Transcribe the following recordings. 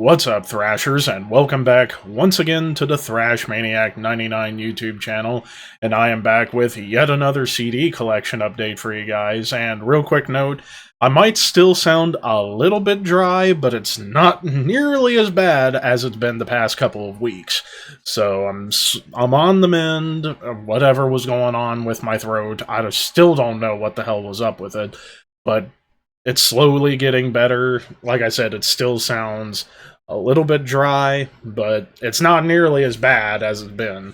What's up, Thrashers, and welcome back once again to the Thrash Maniac 99 YouTube channel, and I am back with yet another CD collection update for you guys. And real quick note, I might still sound a little bit dry, but it's not nearly as bad as it's been the past couple of weeks. So I'm on the mend. Whatever was going on with my throat, I still don't know what the hell was up with it, but it's slowly getting better. Like I said, it still sounds a little bit dry, but it's not nearly as bad as it's been.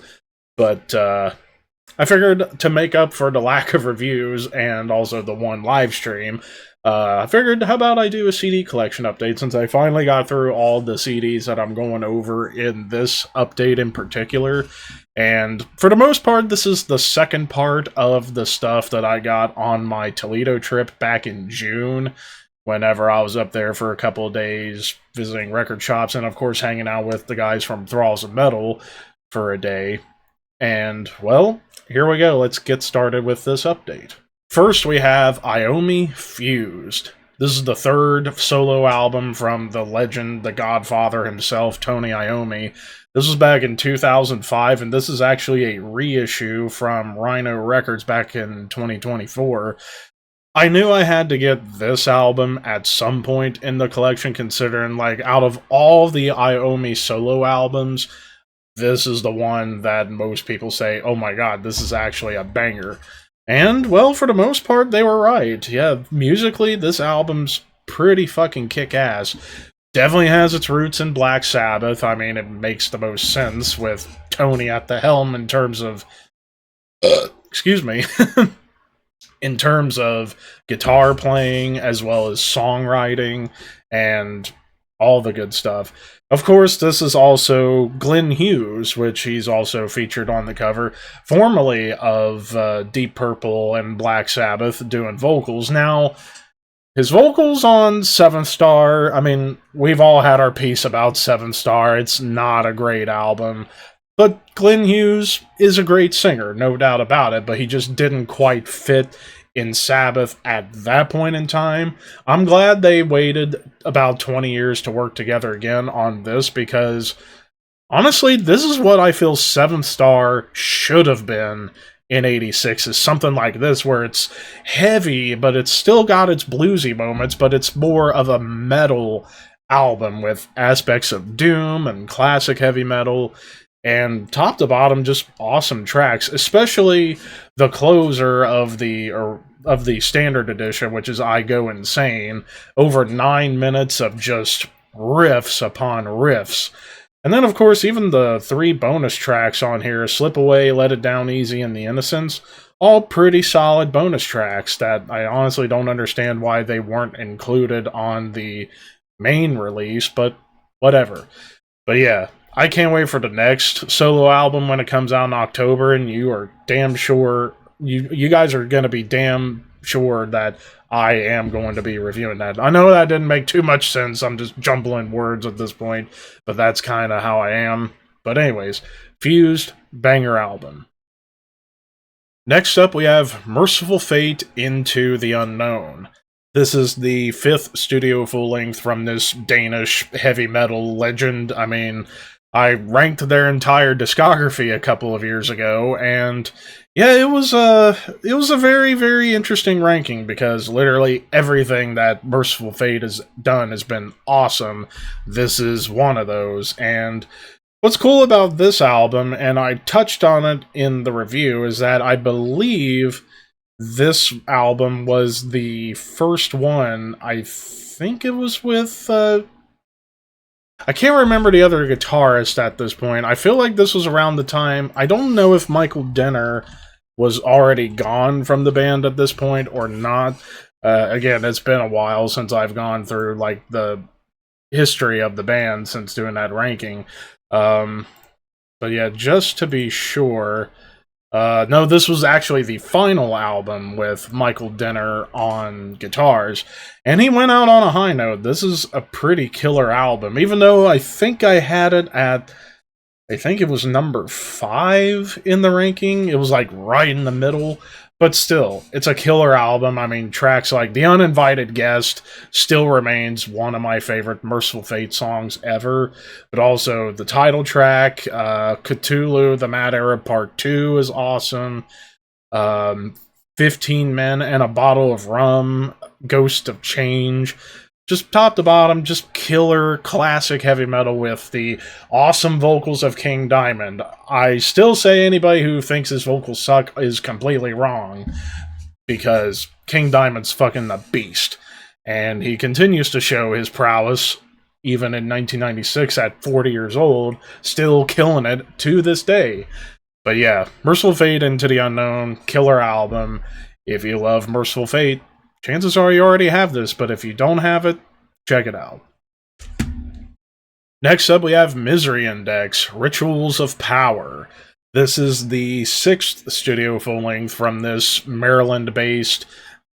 But I figured to make up for the lack of reviews and also the one live stream, I figured, how about I do a CD collection update, since I finally got through all the CDs that I'm going over in this update in particular. And for the most part, this is the second part of the stuff that I got on my Toledo trip back in June, whenever I was up there for a couple of days visiting record shops and, of course, hanging out with the guys from Thralls of Metal for a day. And, well, here we go. Let's get started with this update. First, we have Iommi Fused. This is the third solo album from the legend, the godfather himself, Tony Iommi. This was back in 2005, and this is actually a reissue from Rhino Records back in 2024. I knew I had to get this album at some point in the collection, considering, like, out of all the Iommi solo albums, this is the one that most people say, oh my god, this is actually a banger. And, well, for the most part, they were right. Yeah, musically, this album's pretty fucking kick-ass. Definitely has its roots in Black Sabbath. I mean, it makes the most sense with Tony at the helm in terms of... excuse me. in terms of guitar playing, as well as songwriting, and all the good stuff. Of course, this is also Glenn Hughes, which he's also featured on the cover, formerly of Deep Purple and Black Sabbath, doing vocals. Now, his vocals on Seventh Star, I mean, we've all had our piece about Seventh Star. It's not a great album, but Glenn Hughes is a great singer, no doubt about it, but he just didn't quite fit in Sabbath at that point in time. I'm glad they waited about 20 years to work together again on this, because honestly, this is what I feel Seventh Star should have been in '86, is something like this, where it's heavy, but it's still got its bluesy moments, but it's more of a metal album with aspects of doom and classic heavy metal. And top to bottom, just awesome tracks, especially the closer of the standard edition, which is I Go Insane. Over 9 minutes of just riffs upon riffs. And then, of course, even the 3 bonus tracks on here, Slip Away, Let It Down Easy, and The Innocents, all pretty solid bonus tracks that I honestly don't understand why they weren't included on the main release, but whatever. But yeah, I can't wait for the next solo album when it comes out in October, and you are damn sure, you guys are going to be damn sure that I am going to be reviewing that. I know that didn't make too much sense, I'm just jumbling words at this point, but that's kind of how I am. But anyways, Fused, banger album. Next up, we have Mercyful Fate, Into the Unknown. This is the 5th studio full-length from this Danish heavy metal legend. I mean, I ranked their entire discography a couple of years ago, and yeah, it was a very, very interesting ranking, because literally everything that Mercyful Fate has done has been awesome. This is one of those, and what's cool about this album, and I touched on it in the review, is that I believe this album was the first one, I think it was with, I can't remember the other guitarist at this point. I feel like this was around the time, I don't know if Michael Denner was already gone from the band at this point or not. Again, it's been a while since I've gone through, like, the history of the band since doing that ranking. But yeah, just to be sure, no, this was actually the final album with Michael Denner on guitars, and he went out on a high note. This is a pretty killer album, even though I think I had it at, I think it was number 5 in the ranking. It was like right in the middle, But still, it's a killer album. I mean, tracks like The Uninvited Guest still remains one of my favorite Mercyful Fate songs ever. But also, the title track, Cthulhu, The Mad Arab Part 2 is awesome. Um, 15 Men and a Bottle of Rum, Ghost of Change. Just top to bottom, just killer classic heavy metal with the awesome vocals of King Diamond. I still say anybody who thinks his vocals suck is completely wrong, because King Diamond's fucking a beast. And he continues to show his prowess, even in 1996 at 40 years old, still killing it to this day. But yeah, Mercyful Fate Into the Unknown, killer album. If you love Mercyful Fate, chances are you already have this, but if you don't have it, check it out. Next up, we have Misery Index, Rituals of Power. This is the 6th studio full-length from this Maryland-based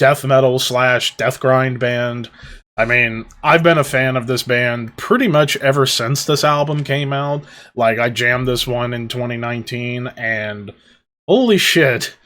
death metal / death grind band. I mean, I've been a fan of this band pretty much ever since this album came out. Like, I jammed this one in 2019, and holy shit,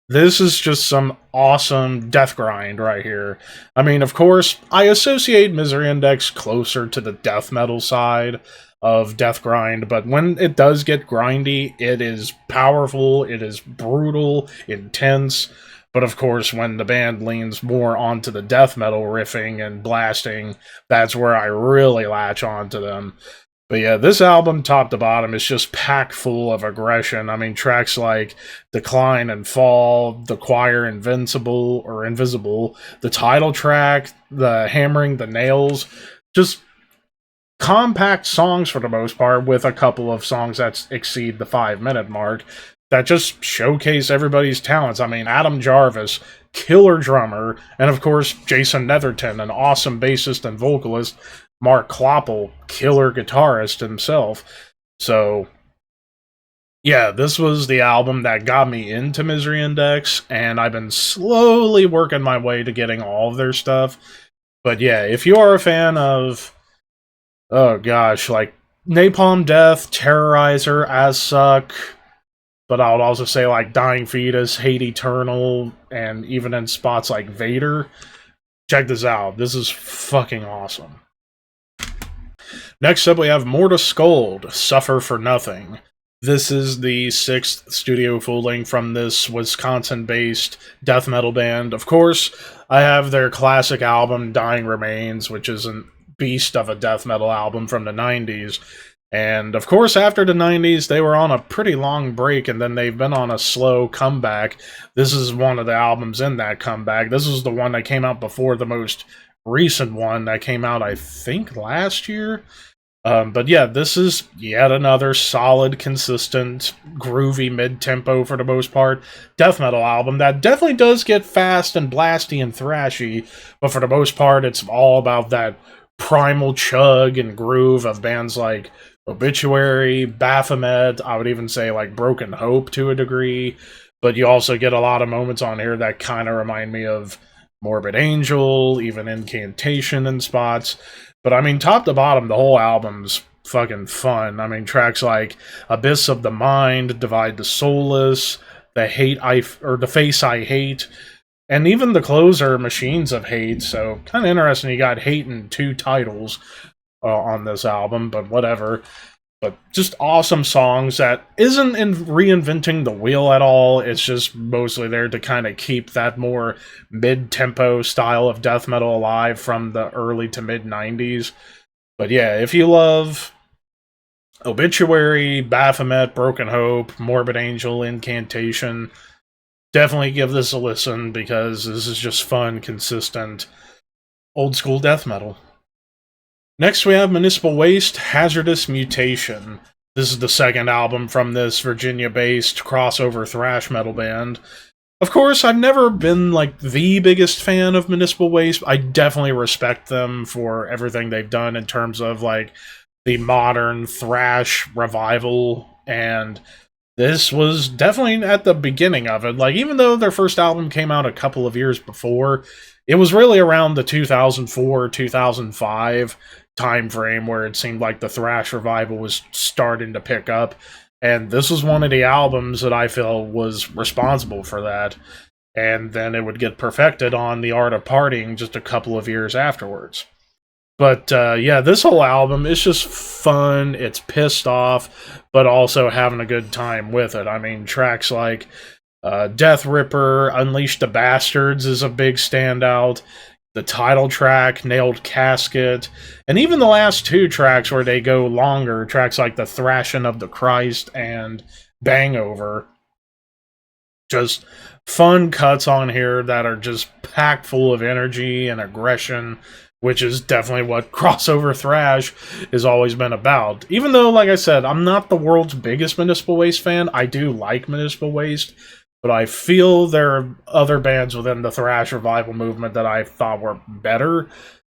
this is just some awesome death grind right here. I mean, of course, I associate Misery Index closer to the death metal side of death grind, but when it does get grindy, it is powerful, it is brutal, intense. But of course, when the band leans more onto the death metal riffing and blasting, that's where I really latch onto them. But yeah, this album, top to bottom, is just packed full of aggression. I mean, tracks like Decline and Fall, The Choir Invisible, the title track, the Hammering the Nails, just compact songs for the most part, with a couple of songs that exceed the 5-minute mark, that just showcase everybody's talents. I mean, Adam Jarvis, killer drummer, and of course, Jason Netherton, an awesome bassist and vocalist, Mark Kloppel, killer guitarist himself. So, yeah, this was the album that got me into Misery Index, and I've been slowly working my way to getting all of their stuff. But yeah, if you are a fan of, oh gosh, like Napalm Death, Terrorizer, As Suck, but I would also say like Dying Fetus, Hate Eternal, and even in spots like Vader, check this out. This is fucking awesome. Next up, we have Morta Scold, Suffer for Nothing. This is the 6th studio full-length from this Wisconsin-based death metal band. Of course, I have their classic album, Dying Remains, which is a beast of a death metal album from the 90s. And of course, after the 90s, they were on a pretty long break, and then they've been on a slow comeback. This is one of the albums in that comeback. This was the one that came out before the most recent one that came out, I think, last year. But yeah, this is yet another solid, consistent, groovy mid-tempo, for the most part, death metal album that definitely does get fast and blasty and thrashy, but for the most part, it's all about that primal chug and groove of bands like Obituary, Baphomet, I would even say like Broken Hope to a degree, but you also get a lot of moments on here that kind of remind me of Morbid Angel, even Incantation in spots. But I mean, top to bottom, the whole album's fucking fun. I mean, tracks like Abyss of the Mind, Divide the Soulless, The Face I Hate, and even the closer, Machines of Hate. So kind of interesting. You got Hate in 2 titles on this album, but whatever. But just awesome songs that isn't reinventing the wheel at all. It's just mostly there to kind of keep that more mid-tempo style of death metal alive from the early to mid-90s. But yeah, if you love Obituary, Baphomet, Broken Hope, Morbid Angel, Incantation, definitely give this a listen, because this is just fun, consistent, old-school death metal. Next, we have Municipal Waste, Hazardous Mutation. This is the 2nd album from this Virginia-based crossover thrash metal band. Of course, I've never been, like, the biggest fan of Municipal Waste. I definitely respect them for everything they've done in terms of, like, the modern thrash revival, and this was definitely at the beginning of it. Like, even though their first album came out a couple of years before, it was really around the 2004-2005 time frame where it seemed like the thrash revival was starting to pick up, and this was one of the albums that I feel was responsible for that. and then it would get perfected on The Art of Partying just a couple of years afterwards. But yeah, this whole album is just fun. It's pissed off, but also having a good time with it. I mean, tracks like Death Ripper, Unleash the Bastards is a big standout. The title track, Nailed Casket, and even the last two tracks where they go longer, tracks like The Thrashing of the Christ and Bangover. Just fun cuts on here that are just packed full of energy and aggression, which is definitely what crossover thrash has always been about. Even though, like I said, I'm not the world's biggest Municipal Waste fan, I do like Municipal Waste, but I feel there are other bands within the thrash revival movement that I thought were better.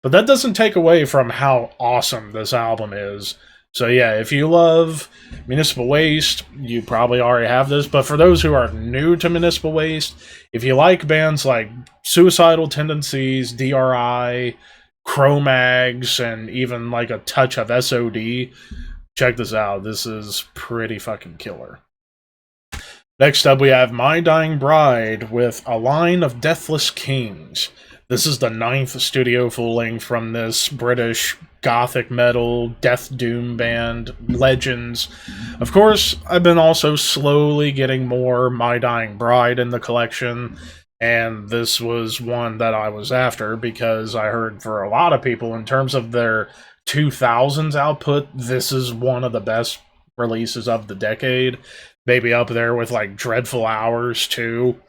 But that doesn't take away from how awesome this album is. So yeah, if you love Municipal Waste, you probably already have this. But for those who are new to Municipal Waste, if you like bands like Suicidal Tendencies, DRI, Cro-Mags, and even like a touch of SOD, check this out. This is pretty fucking killer. Next up, we have My Dying Bride with A Line of Deathless Kings. This is the 9th studio full-length from this British gothic metal, death doom band, Legends. Of course, I've been also slowly getting more My Dying Bride in the collection, and this was one that I was after because I heard for a lot of people, in terms of their 2000s output, this is one of the best releases of the decade. Maybe up there with like Dreadful Hours too,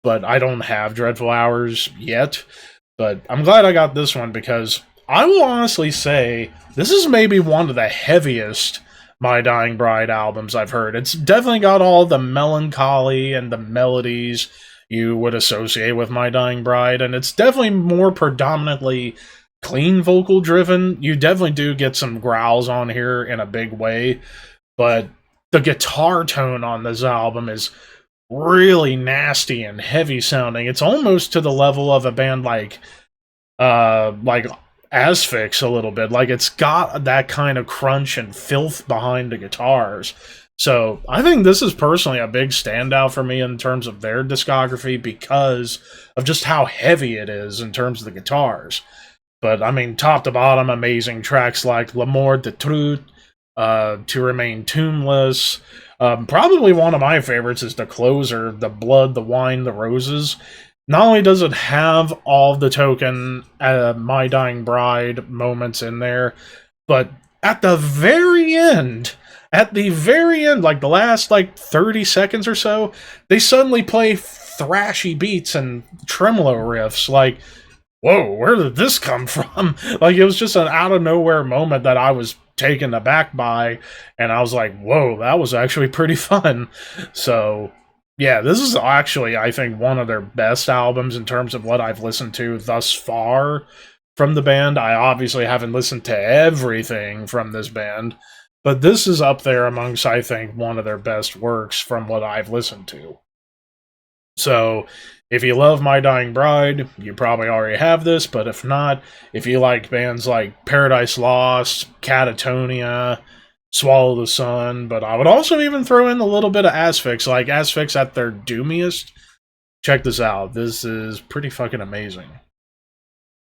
but I don't have Dreadful Hours yet. But I'm glad I got this one because I will honestly say this is maybe one of the heaviest My Dying Bride albums I've heard. It's definitely got all the melancholy and the melodies you would associate with My Dying Bride, and it's definitely more predominantly clean vocal driven. You definitely do get some growls on here in a big way, but the guitar tone on this album is really nasty and heavy sounding. It's almost to the level of a band like Asphyx a little bit. Like, it's got that kind of crunch and filth behind the guitars. So I think this is personally a big standout for me in terms of their discography because of just how heavy it is in terms of the guitars. But I mean, top to bottom, amazing tracks like La Mort de Truth, To Remain Tombless. Probably one of my favorites is the closer, The Blood, the Wine, the Roses. Not only does it have all the token My Dying Bride moments in there, but at the very end, like the last 30 seconds or so, they suddenly play thrashy beats and tremolo riffs. Like, whoa, where did this come from? Like, it was just an out of nowhere moment that I was taken aback by, and I was like, whoa, that was actually pretty fun. So yeah, this is actually, I think, one of their best albums in terms of what I've listened to thus far from the band. I obviously haven't listened to everything from this band, but this is up there amongst, I think, one of their best works from what I've listened to. So if you love My Dying Bride, you probably already have this, but if not, if you like bands like Paradise Lost, Catatonia, Swallow the Sun, but I would also even throw in a little bit of Asphyx, like Asphyx at their doomiest. Check this out. This is pretty fucking amazing.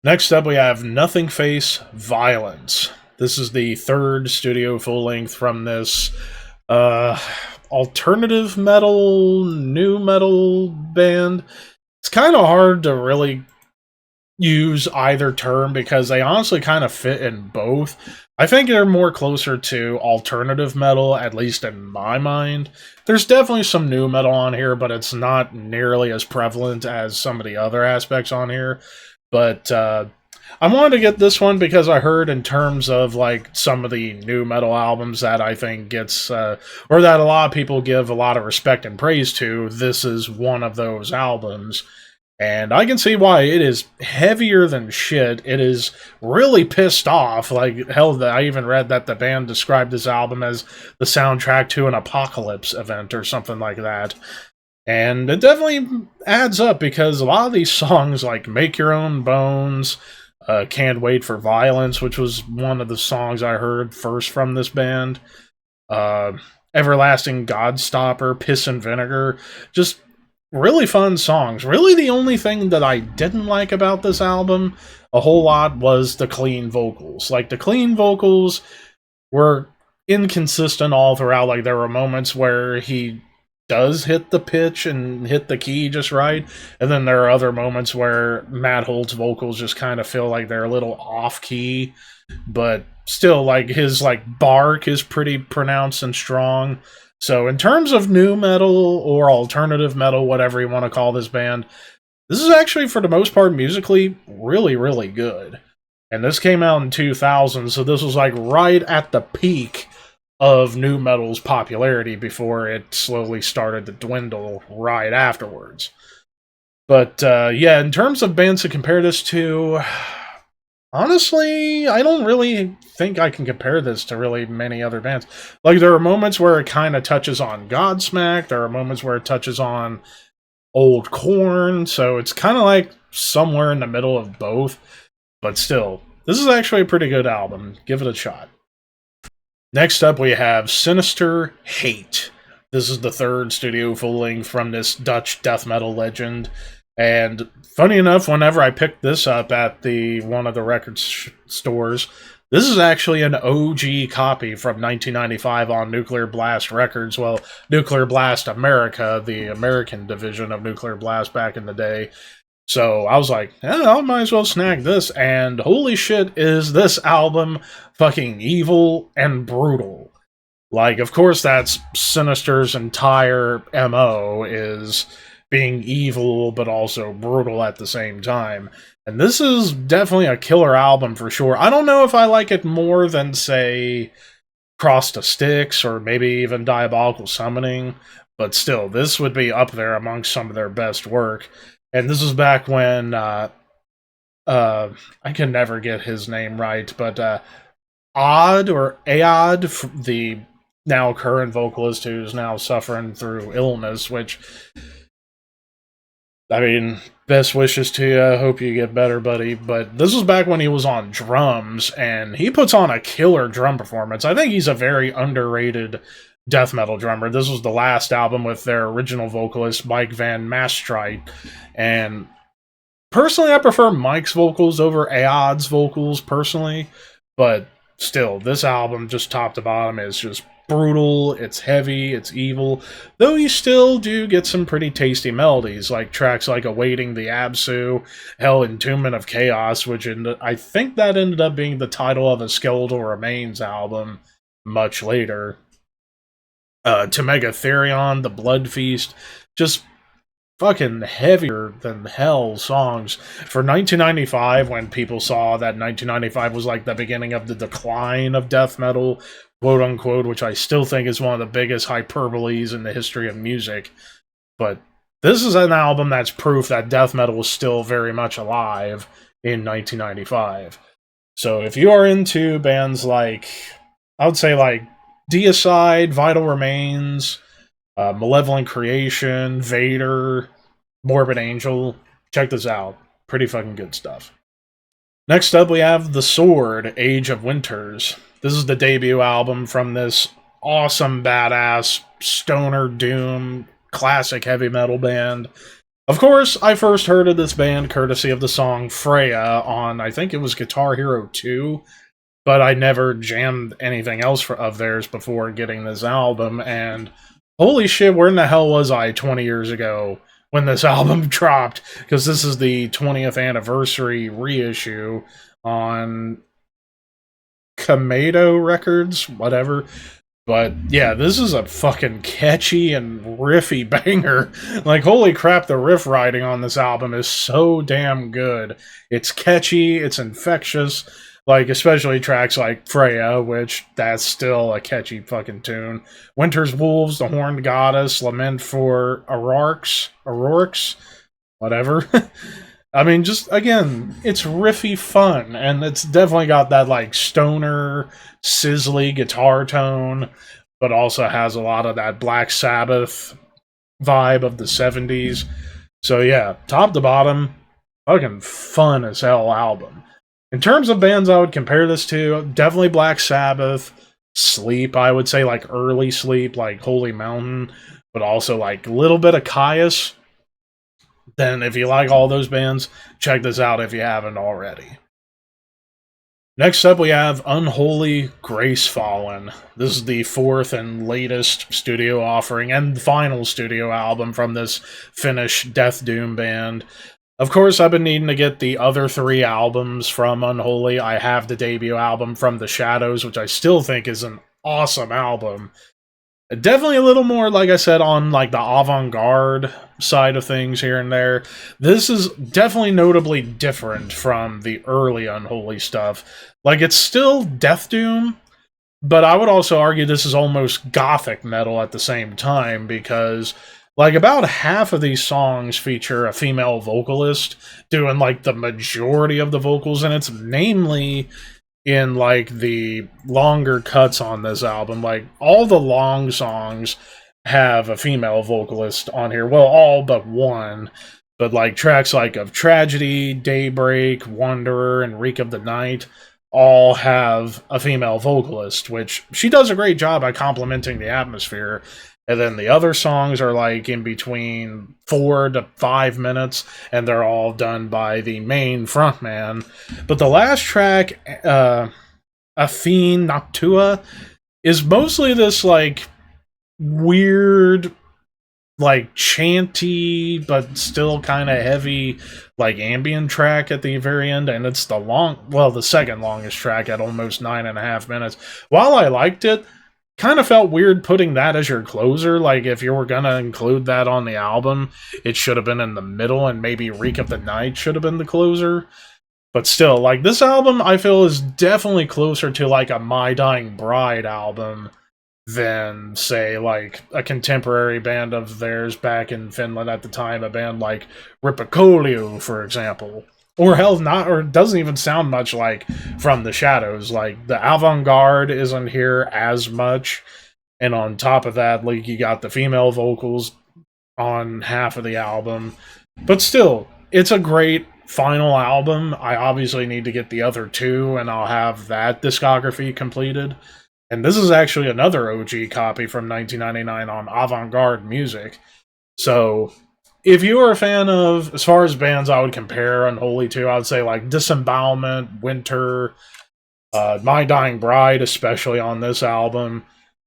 Next up, we have Nothingface, Violence. This is the 3rd studio full-length from this alternative metal, new metal band. It's kind of hard to really use either term because they honestly kind of fit in both. I think they're more closer to alternative metal, at least in my mind. There's definitely some new metal on here, but it's not nearly as prevalent as some of the other aspects on here. But I wanted to get this one because I heard in terms of like some of the new metal albums that I think gets, or that a lot of people give a lot of respect and praise to, this is one of those albums. And I can see why. It is heavier than shit. It is really pissed off. Like, hell, I even read that the band described this album as the soundtrack to an apocalypse event or something like that. And it definitely adds up because a lot of these songs, like Make Your Own Bones, Can't Wait for Violence, which was one of the songs I heard first from this band, Everlasting Godstopper, Piss and Vinegar, just really fun songs. Really, the only thing that I didn't like about this album a whole lot was the clean vocals. Like, the clean vocals were inconsistent all throughout. Like, there were moments where he does hit the pitch and hit the key just right, and then there are other moments where Matt Holt's vocals just kind of feel like they're a little off key, but still, like, his like bark is pretty pronounced and strong. So in terms of new metal or alternative metal, whatever you want to call this band, this is actually, for the most part, musically really, really good. And this came out in 2000, so this was like right at the peak of nu metal's popularity before it slowly started to dwindle right afterwards. But yeah, in terms of bands to compare this to, honestly, I don't really think I can compare this to really many other bands. Like, there are moments where it kind of touches on Godsmack, there are moments where it touches on Old Corn, so it's kind of like somewhere in the middle of both. But still, this is actually a pretty good album. Give it a shot. Next up, we have Sinister Hate. This is the third studio full-length from this Dutch death metal legend. And funny enough, whenever I picked this up at one of the record stores, this is actually an OG copy from 1995 on Nuclear Blast Records. Well, Nuclear Blast America, the American division of Nuclear Blast back in the day. So I was like, I might as well snag this, and holy shit, is this album fucking evil and brutal. Like, of course, that's Sinister's entire MO, is being evil but also brutal at the same time. And this is definitely a killer album for sure. I don't know if I like it more than, say, Cross the Styx or maybe even Diabolical Summoning, but still, this would be up there amongst some of their best work. And this is back when, I can never get his name right, but Odd, or Aod, the now current vocalist who's now suffering through illness, which, I mean, best wishes to you. I hope you get better, buddy. But this was back when he was on drums, and he puts on a killer drum performance. I think he's a very underrated death metal drummer. This was the last album with their original vocalist, Mike Van Mastrite, and personally, I prefer Mike's vocals over Aod's vocals, personally, but still, this album, just top to bottom, is just brutal, it's heavy, it's evil, though you still do get some pretty tasty melodies, like tracks like Awaiting the Absu, hell, Entombment of Chaos, which I think that ended up being the title of a Skeletal Remains album much later. To Megatherion, The Blood Feast, just fucking heavier than hell songs. For 1995, when people saw that 1995 was like the beginning of the decline of death metal, quote unquote, which I still think is one of the biggest hyperboles in the history of music. But this is an album that's proof that death metal was still very much alive in 1995. So if you are into bands like, I would say like Deicide, Vital Remains, Malevolent Creation, Vader, Morbid Angel, check this out. Pretty fucking good stuff. Next up, we have The Sword, Age of Winters. This is the debut album from this awesome, badass, stoner doom, classic heavy metal band. Of course, I first heard of this band courtesy of the song Freya on, I think it was Guitar Hero 2, but I never jammed anything else of theirs before getting this album, and holy shit, where in the hell was I 20 years ago when this album dropped? Because this is the 20th anniversary reissue on Toledo Records, whatever. But yeah, this is a fucking catchy and riffy banger. Like, holy crap, the riff writing on this album is so damn good. It's catchy, it's infectious. Like, especially tracks like Freya, which that's still a catchy fucking tune. Winter's Wolves, The Horned Goddess, Lament for Aurochs, whatever. I mean, just, again, it's riffy fun, and it's definitely got that, like, stoner, sizzly guitar tone, but also has a lot of that Black Sabbath vibe of the 70s. So yeah, top to bottom, fucking fun as hell album. In terms of bands I would compare this to, definitely Black Sabbath, Sleep, I would say, like early Sleep, like Holy Mountain, but also like a little bit of Caius. then if you like all those bands, check this out if you haven't already. Next up, we have Unholy, Gracefallen. This is the fourth and latest studio offering and final studio album from this Finnish death doom band. Of course, I've been needing to get the other 3 albums from Unholy. I have the debut album From the Shadows, which I still think is an awesome album. Definitely a little more, like I said, on like the avant-garde side of things here and there. This is definitely notably different from the early Unholy stuff. Like, it's still death doom, but I would also argue this is almost gothic metal at the same time, because like about half of these songs feature a female vocalist doing like the majority of the vocals, and it's namely in like the longer cuts on this album. Like, all the long songs have a female vocalist on here. Well, all but one. But like tracks like Of Tragedy, Daybreak, Wanderer, and Reek of the Night all have a female vocalist, which she does a great job at complementing the atmosphere. And then the other songs are like in between 4 to 5 minutes, and they're all done by the main frontman. But the last track, Athene Noctua, is mostly this like weird, like chanty, but still kind of heavy, like ambient track at the very end, and it's the second longest track at almost 9.5 minutes. While I liked it, kind of felt weird putting that as your closer. Like, if you were gonna include that on the album, it should have been in the middle, and maybe Reek of the Night should have been the closer. But still, like, this album, I feel, is definitely closer to, like, a My Dying Bride album than, say, like, a contemporary band of theirs back in Finland at the time, a band like Ripikolio, for example. Or hell, not, or it doesn't even sound much like From the Shadows. Like, the avant-garde isn't here as much, and on top of that, like, you got the female vocals on half of the album. But still, it's a great final album. I obviously need to get the other 2, and I'll have that discography completed. And this is actually another OG copy from 1999 on Avant-Garde Music. So, if you are a fan of, as far as bands I would compare Unholy to, I would say like Disembowelment, Winter, My Dying Bride, especially on this album,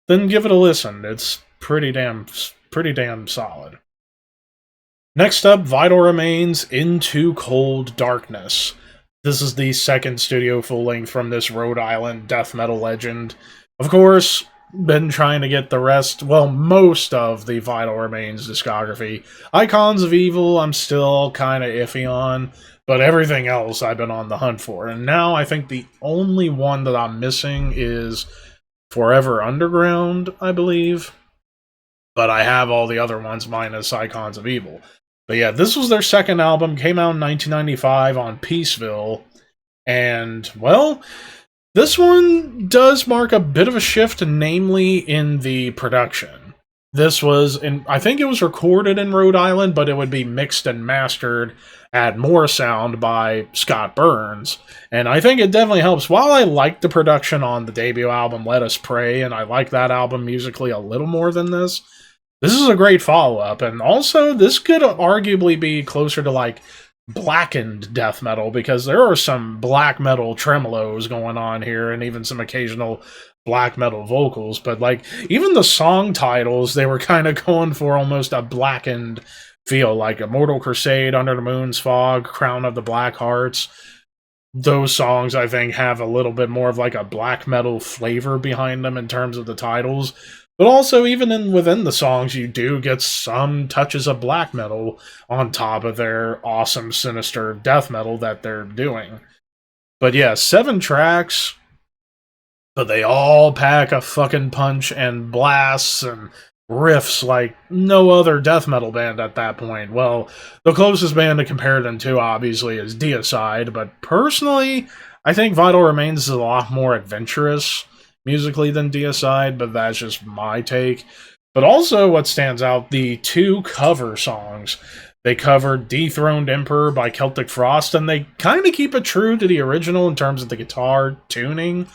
then give it a listen. It's pretty damn solid. Next up, Vital Remains, Into Cold Darkness. This is the second studio full-length from this Rhode Island death metal legend. Of course, been trying to get the rest, well, most of the Vital Remains discography. Icons of Evil, I'm still kind of iffy on, but everything else I've been on the hunt for. And now I think the only one that I'm missing is Forever Underground, I believe. But I have all the other ones minus Icons of Evil. But yeah, this was their second album, came out in 1995 on Peaceville. And, well, this one does mark a bit of a shift, namely in the production. This was, I think it was recorded in Rhode Island, but it would be mixed and mastered at More Sound by Scott Burns. And I think it definitely helps. While I like the production on the debut album, Let Us Pray, and I like that album musically a little more than this is a great follow-up. And also, this could arguably be closer to, like, blackened death metal, because there are some black metal tremolos going on here, and even some occasional black metal vocals. But like, even the song titles, they were kind of going for almost a blackened feel, like Immortal Crusade, Under the Moon's Fog, Crown of the Black Hearts. Those songs, I think, have a little bit more of like a black metal flavor behind them in terms of the titles. But also, even within the songs, you do get some touches of black metal on top of their awesome, sinister death metal that they're doing. But yeah, 7 tracks, but they all pack a fucking punch and blasts and riffs like no other death metal band at that point. Well, the closest band to compare them to, obviously, is Deicide, but personally, I think Vital Remains is a lot more adventurous musically than Deicide, but that's just my take. But also, what stands out, the 2 cover songs. They covered Dethroned Emperor by Celtic Frost, and they kind of keep it true to the original in terms of the guitar tuning,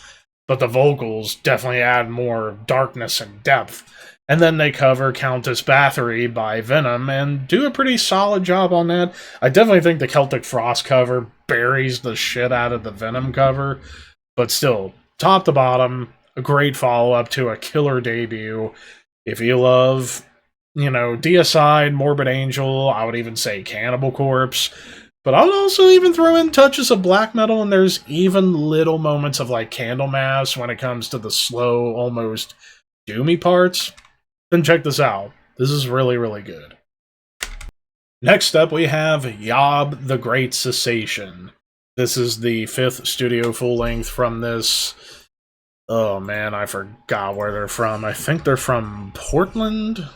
but the vocals definitely add more darkness and depth. And then they cover Countess Bathory by Venom and do a pretty solid job on that. I definitely think the Celtic Frost cover buries the shit out of the Venom cover, but still, top to bottom, a great follow-up to a killer debut. If you love, Deicide, Morbid Angel, I would even say Cannibal Corpse, but I would also even throw in touches of black metal, and there's even little moments of like Candlemass when it comes to the slow, almost doomy parts. Then check this out. This is really, really good. Next up, we have Yob the Great Cessation. This is the 5th studio full-length from this... Oh man, I forgot where they're from. I think they're from Portland?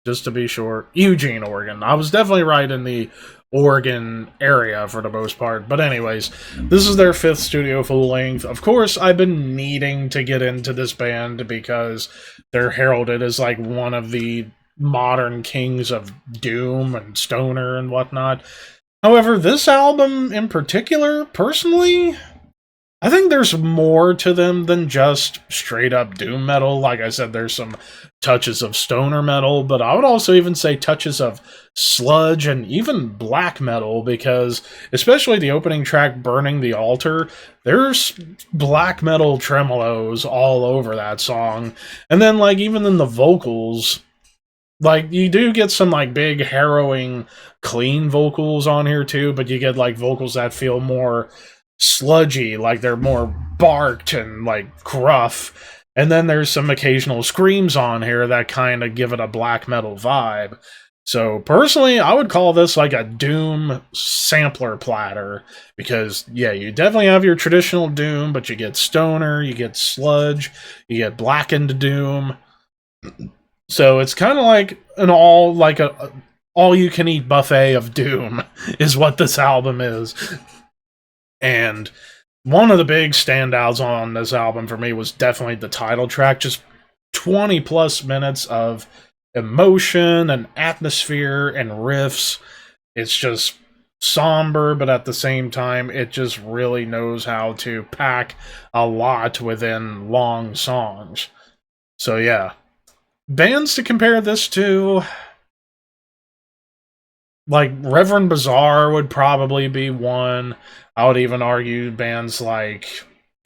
Just to be sure. Eugene, Oregon. I was definitely right in the Oregon area for the most part. But anyways, this is their 5th studio full-length. Of course, I've been needing to get into this band because they're heralded as like one of the modern kings of doom and stoner and whatnot. However, this album in particular, personally, I think there's more to them than just straight up doom metal. Like I said, there's some touches of stoner metal, but I would also even say touches of sludge and even black metal, because especially the opening track, Burning the Altar, there's black metal tremolos all over that song. And then like even in the vocals, like you do get some like big harrowing clean vocals on here too, but you get like vocals that feel more sludgy, like they're more barked and like gruff. And then there's some occasional screams on here that kind of give it a black metal vibe. So personally, I would call this like a doom sampler platter, because yeah, you definitely have your traditional doom, but you get stoner, you get sludge, you get blackened doom. So it's kind of like an all you can eat buffet of doom is what this album is. And one of the big standouts on this album for me was definitely the title track. Just 20 plus minutes of emotion and atmosphere and riffs. It's just somber, but at the same time, it just really knows how to pack a lot within long songs. So yeah. Bands to compare this to, like Reverend Bazaar would probably be one. I would even argue bands like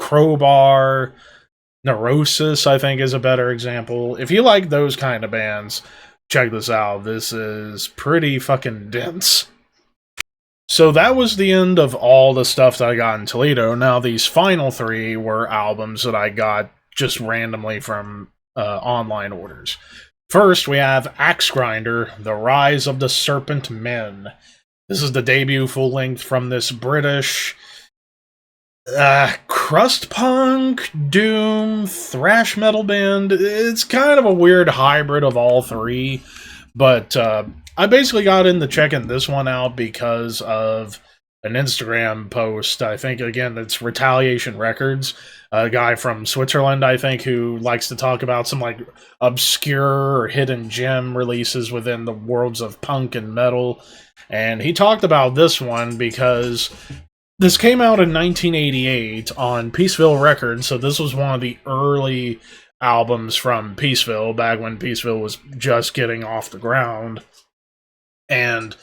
Crowbar, Neurosis, I think, is a better example. If you like those kind of bands, check this out. This is pretty fucking dense. So that was the end of all the stuff that I got in Toledo. Now, these final 3 were albums that I got just randomly from online orders. First, we have Axegrinder, The Rise of the Serpent Men. This is the debut full-length from this British crust punk, doom, thrash metal band. It's kind of a weird hybrid of all 3, but I basically got into checking this one out because of an Instagram post. I think, again, it's Retaliation Records, a guy from Switzerland, I think, who likes to talk about some like obscure or hidden gem releases within the worlds of punk and metal. And he talked about this one because this came out in 1988 on Peaceville Records, so this was one of the early albums from Peaceville, back when Peaceville was just getting off the ground. And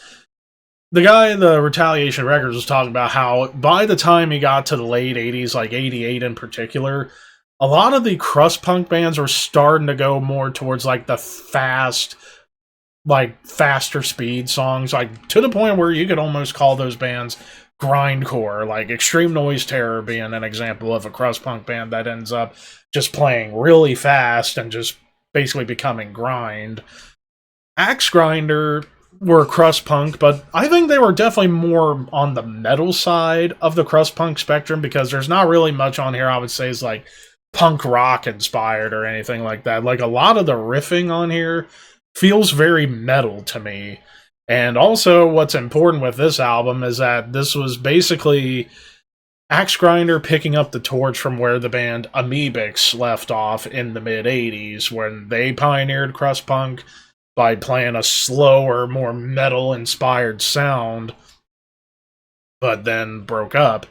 the guy in the Retaliation Records was talking about how by the time he got to the late 80s, like 88 in particular, a lot of the crust punk bands were starting to go more towards like the fast, like faster speed songs, like to the point where you could almost call those bands grindcore, like Extreme Noise Terror being an example of a crust punk band that ends up just playing really fast and just basically becoming grind. Axegrinder were crust punk, but I think they were definitely more on the metal side of the crust punk spectrum, because there's not really much on here I would say is like punk rock inspired or anything like that. Like a lot of the riffing on here feels very metal to me. And also what's important with this album is that this was basically Axegrinder picking up the torch from where the band Amoebics left off in the mid-80s, when they pioneered crust punk by playing a slower, more metal-inspired sound, but then broke up.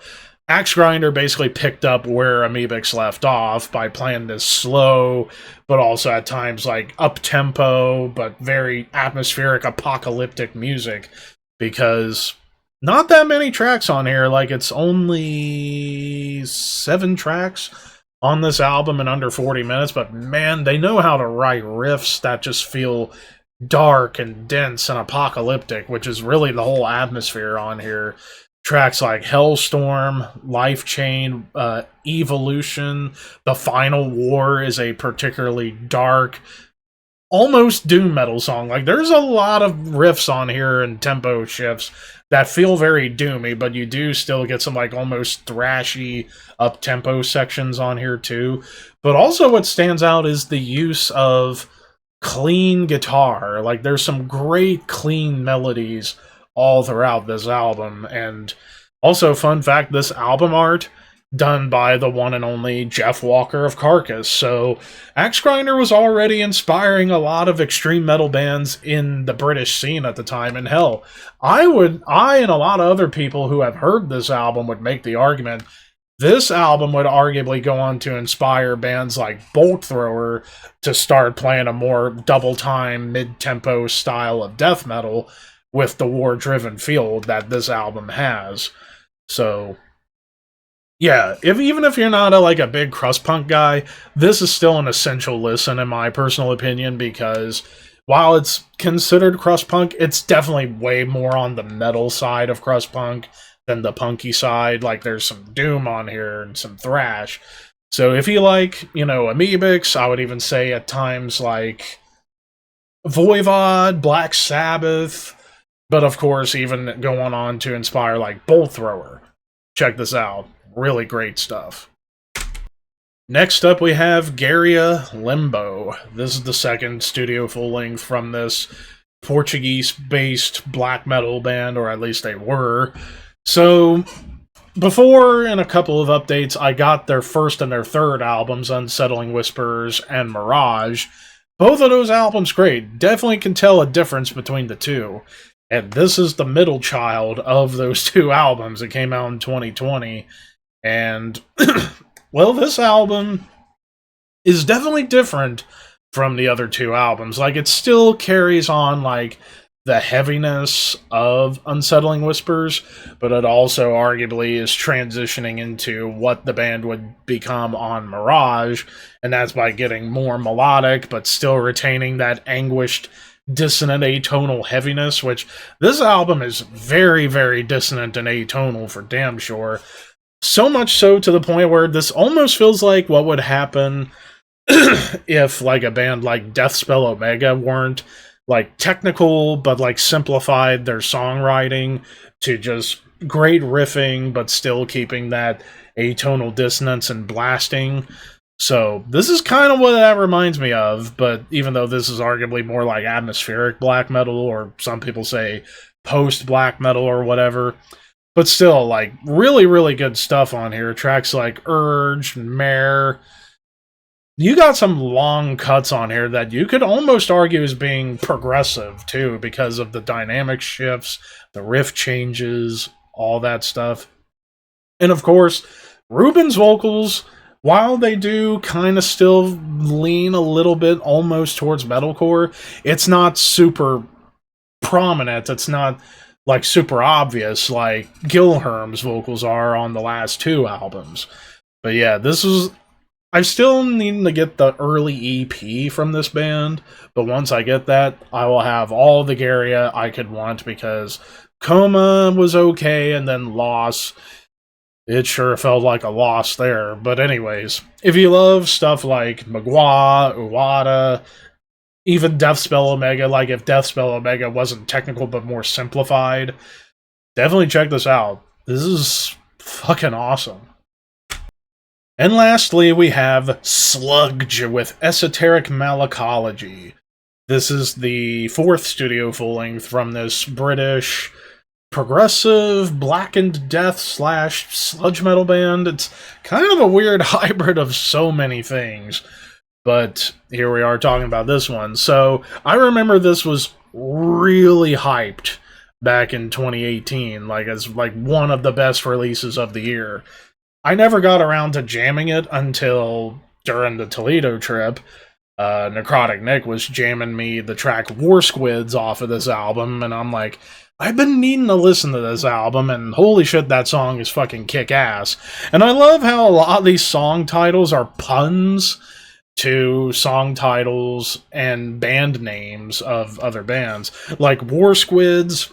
Axegrinder basically picked up where Amoebix left off by playing this slow, but also at times like up-tempo, but very atmospheric, apocalyptic music, because not that many tracks on here. Like, it's only 7 tracks on this album in under 40 minutes, but man, they know how to write riffs that just feel dark and dense and apocalyptic, which is really the whole atmosphere on here. Tracks like Hellstorm, Life Chain, Evolution, The Final War is a particularly dark, almost doom metal song. Like, there's a lot of riffs on here and tempo shifts that feel very doomy, but you do still get some like almost thrashy up-tempo sections on here too. But also what stands out is the use of clean guitar. Like, there's some great clean melodies all throughout this album. And also, fun fact, this album art done by the one and only Jeff Walker of Carcass. So Axegrinder was already inspiring a lot of extreme metal bands in the British scene at the time. And hell, I and a lot of other people who have heard this album would make the argument this album would arguably go on to inspire bands like Bolt Thrower to start playing a more double-time, mid-tempo style of death metal with the war-driven feel that this album has. So, yeah, even if you're not a big crust punk guy, this is still an essential listen in my personal opinion, because while it's considered crust punk, it's definitely way more on the metal side of crust punk than the punky side. Like, there's some doom on here and some thrash. So if you like, Amoebix, I would even say at times like Voivod, Black Sabbath, but of course even going on to inspire like Bolt Thrower. Check this out. Really great stuff. Next up we have Gaerea, Limbo. This is the second studio full-length from this Portuguese-based black metal band, or at least they were. So, before, in a couple of updates, I got their first and their third albums, Unsettling Whispers and Mirage. Both of those albums great. Definitely can tell a difference between the two. And this is the middle child of those two albums. It came out in 2020. And, well, this album is definitely different from the other two albums. Like, it still carries on, like, the heaviness of Unsettling Whispers, but it also arguably is transitioning into what the band would become on Mirage, and that's by getting more melodic, but still retaining that anguished, dissonant atonal heaviness, which this album is very, very dissonant and atonal for damn sure. So much so to the point where this almost feels like what would happen if, like, a band like Deathspell Omega weren't like technical, but like simplified their songwriting to just great riffing, but still keeping that atonal dissonance and blasting. So this is kind of what that reminds me of, but even though this is arguably more like atmospheric black metal, or some people say post-black metal or whatever, but still, like, really, really good stuff on here. Tracks like Urge, Mare. You got some long cuts on here that you could almost argue as being progressive, too, because of the dynamic shifts, the riff changes, all that stuff. And, of course, Ruben's vocals, while they do kind of still lean a little bit almost towards metalcore, it's not super prominent. It's not, like, super obvious like Gilherm's vocals are on the last two albums. But yeah, this is... I'm still needing to get the early EP from this band, but once I get that, I will have all the Gaerea I could want, because Coma was okay, and then Loss, it sure felt like a loss there. But anyways, if you love stuff like Magua, Uwada, even Deathspell Omega, like if Deathspell Omega wasn't technical but more simplified, definitely check this out. This is fucking awesome. And lastly, we have Slugdge with Esoteric Malacology. This is the fourth studio full-length from this British progressive blackened death / sludge metal band. It's kind of a weird hybrid of so many things, but here we are talking about this one. So I remember this was really hyped back in 2018, like as like one of the best releases of the year. I never got around to jamming it until during the Toledo trip. Necrotic Nick was jamming me the track War Squids off of this album, and I'm like, I've been needing to listen to this album, and holy shit, that song is fucking kick-ass. And I love how a lot of these song titles are puns to song titles and band names of other bands. Like War Squids,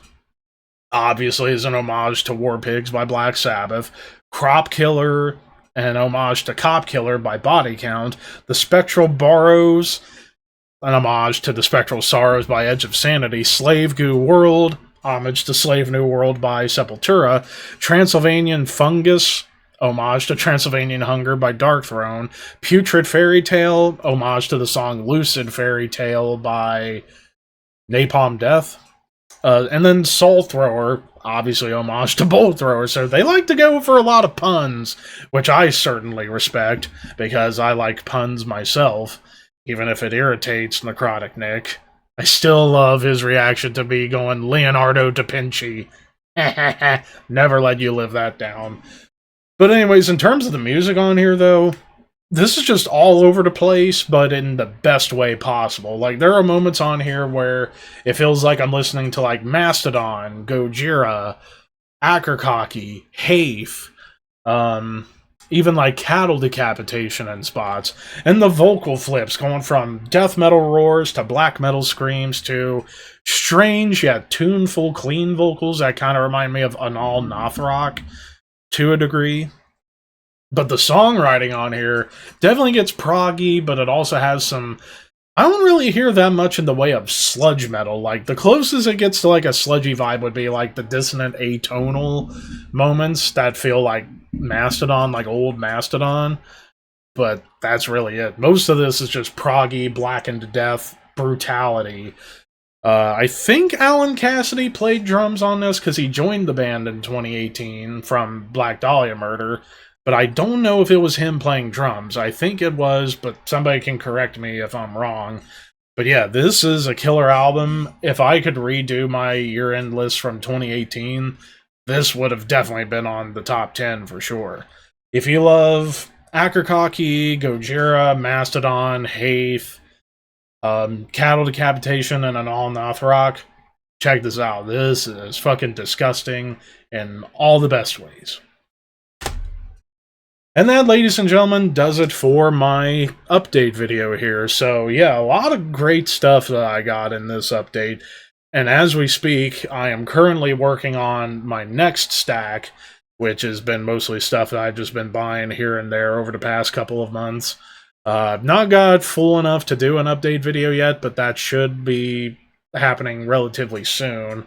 obviously, is an homage to War Pigs by Black Sabbath. Crop Killer, an homage to Cop Killer by Body Count. The Spectral Borrows, an homage to The Spectral Sorrows by Edge of Sanity. Slave Goo World, homage to Slave New World by Sepultura. Transylvanian Fungus, homage to Transylvanian Hunger by Dark Throne. Putrid Fairy Tale, homage to the song Lucid Fairy Tale by Napalm Death. And then Soul Thrower, obviously homage to Bolt Thrower, so they like to go for a lot of puns, which I certainly respect, because I like puns myself, even if it irritates Necrotic Nick. I still love his reaction to me going, Leonardo da Vinci. Never let you live that down. But anyways, in terms of the music on here, though, this is just all over the place, but in the best way possible. Like, there are moments on here where it feels like I'm listening to, like, Mastodon, Gaerea, a.k.a, Hafe, even, like, Cattle Decapitation in spots. And the vocal flips going from death metal roars to black metal screams to strange yet tuneful, clean vocals that kind of remind me of Anal Nothrock to a degree. But the songwriting on here definitely gets proggy, but it also has some... I don't really hear that much in the way of sludge metal. Like, the closest it gets to, like, a sludgy vibe would be, like, the dissonant atonal moments that feel like Mastodon, like old Mastodon. But that's really it. Most of this is just proggy, blackened to death, brutality. I think Alan Cassidy played drums on this because he joined the band in 2018 from Black Dahlia Murder. But I don't know if it was him playing drums. I think it was, but somebody can correct me if I'm wrong. But yeah, this is a killer album. If I could redo my year-end list from 2018, this would have definitely been on the top 10 for sure. If you love a.k.a, Gaerea, Mastodon, Hafe, Cattle Decapitation, and Anal Nothrock, check this out. This is fucking disgusting in all the best ways. And that, ladies and gentlemen, does it for my update video here. So yeah, a lot of great stuff that I got in this update. And as we speak, I am currently working on my next stack, which has been mostly stuff that I've just been buying here and there over the past couple of months. I've not got full enough to do an update video yet, but that should be happening relatively soon.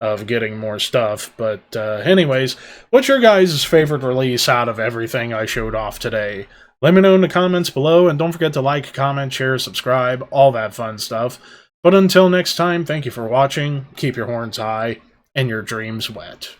Of getting more stuff. But anyways, what's your guys' favorite release out of everything I showed off today? Let me know in the comments below, and don't forget to like, comment, share, subscribe, all that fun stuff. But until next time, thank you for watching, keep your horns high, and your dreams wet.